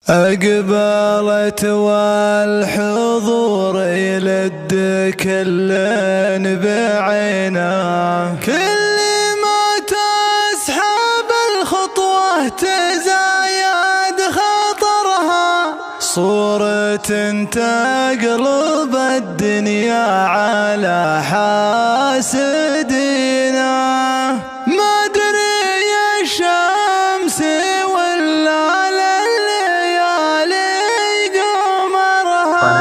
أقبلت والحضور يلد كلن بعينه، كل ما تسحب الخطوة تزايد خطرها، صورة تقلب الدنيا على حاسدينا. ما أدري الشمس ولا لليالي قمرها.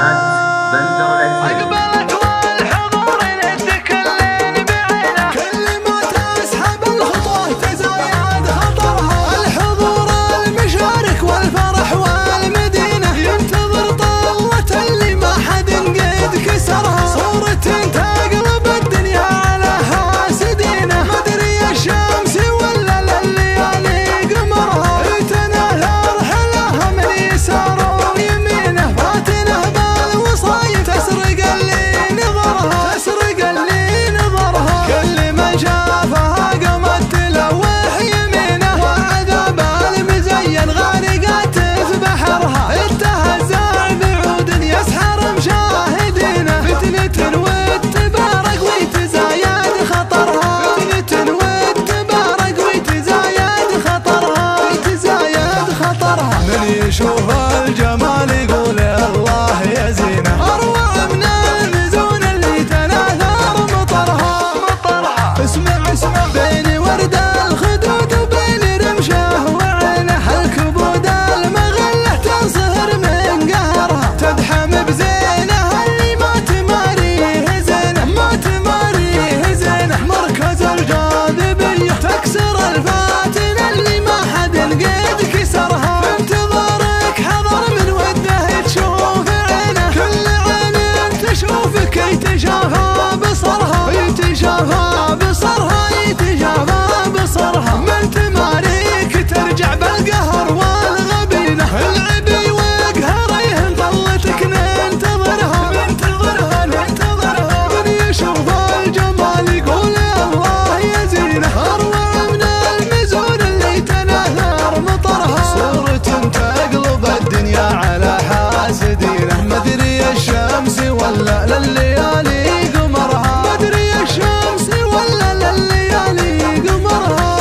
أقبلت والحضور يلد كلن بعينه، كل ما تسحب الخطوة تزايد خطرها، الحضور المشارك والفرح والمدينة ينتظر طلة اللي ما حد قد كسرها، صورة تقلب الدنيا على حاسدينه. ما أدري الشمس ولا لليالي قمرها، تنهى رحلها من يسار ويمينه، فاتنه بالوصايا تسرق اللي نظرها، تسرق اللي نظرها. كل من شافها قامت تلوح يمينه، وعذاب المزين غارقات في بحرها، اتهزع بعود يسحر مشاهدينه، فتنة وتبارك ويتزايد خطرها، فتنة وتبارك ويتزايد خطرها، ويتزايد خطرها. من يشوف الجمال يقول الله يا زينه، أروع من المزون اللي تناثر مطرها. اسمع اسمع بين ورد الخدود وبين رمشه وعينه، الكبود المغله تنصهر من قهرها، تدحم بزينها اللي ما تماريه زينه، ما تماريه زينه. مركز الجاذبيه تكسر الفاتنه اللي ما حد قد كسرها، بانتظارك حضر من وده تشوف عينه، كل عين تشوفك يتشافى بصرها، يتشافى بصرها، يتشافى بصرها. من تماريك ترجع بالقهر والغبينه، العبي وقهريه طلتك ننتظرها، ننتظرها ننتظرها. من يشوف الجمال يقول الله يا زينه، أروع من المزون اللي تناثر مطرها، صورة تقلب الدنيا على حاسدينه. ما أدري الشمس ولا لليالي قمرها، ما أدري الشمس ولا لليالي قمرها.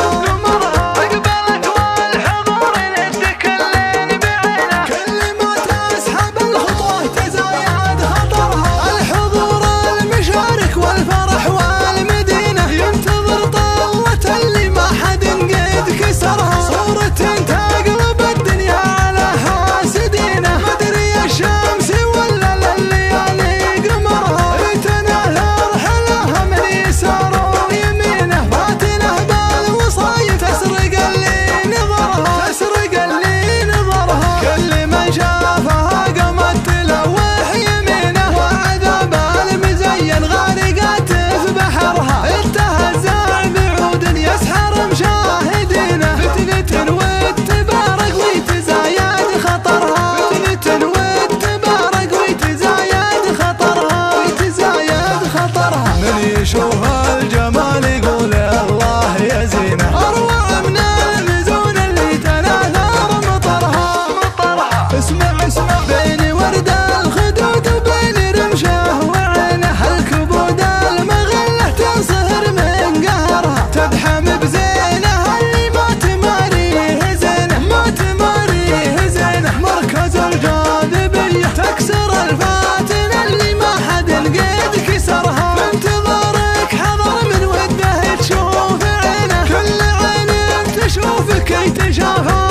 أقبلت والحضور يلد كلن بعينه، كل ما تسحب الخطوة تزايد خطرها، الحضور المشارك والفرح والمدينة ينتظر طلة اللي ما حد قد كسرها، صورة تقلب الدنيا على حاسدينه. ما أدري الشمس ولا لليالي قمرها، تنهى رحلها من يسار ويمينه، فاتنه بالوصايا تسرق اللي نظرها، تسرق اللي نظرها. كل من شافها قامت تلوح يمينه، وعذاب المزين غارقات في بحرها، اتهزع بعود يسحر مشاهدينه، فتنة وتبارك ويتزايد خطرها، فتنة وتبارك ويتزايد خطرها، ويتزايد خطرها. من يشوف الجمال يقول الله يا زينه، أروع من المزون اللي تناثر مطرها. اسمع اسمع بين ورد الخدود وبين رمشه وعينه، الكبود المغله تنصهر من قهرها، تدحم بزينها اللي ما تماريه زينه، ما تماريه زينه. مركز الجاذبيه تكسر الفاتنه اللي ما حد قد كسرها، بانتظارك حضر من وده تشوف عينه، كل عين تشوفك يتشافى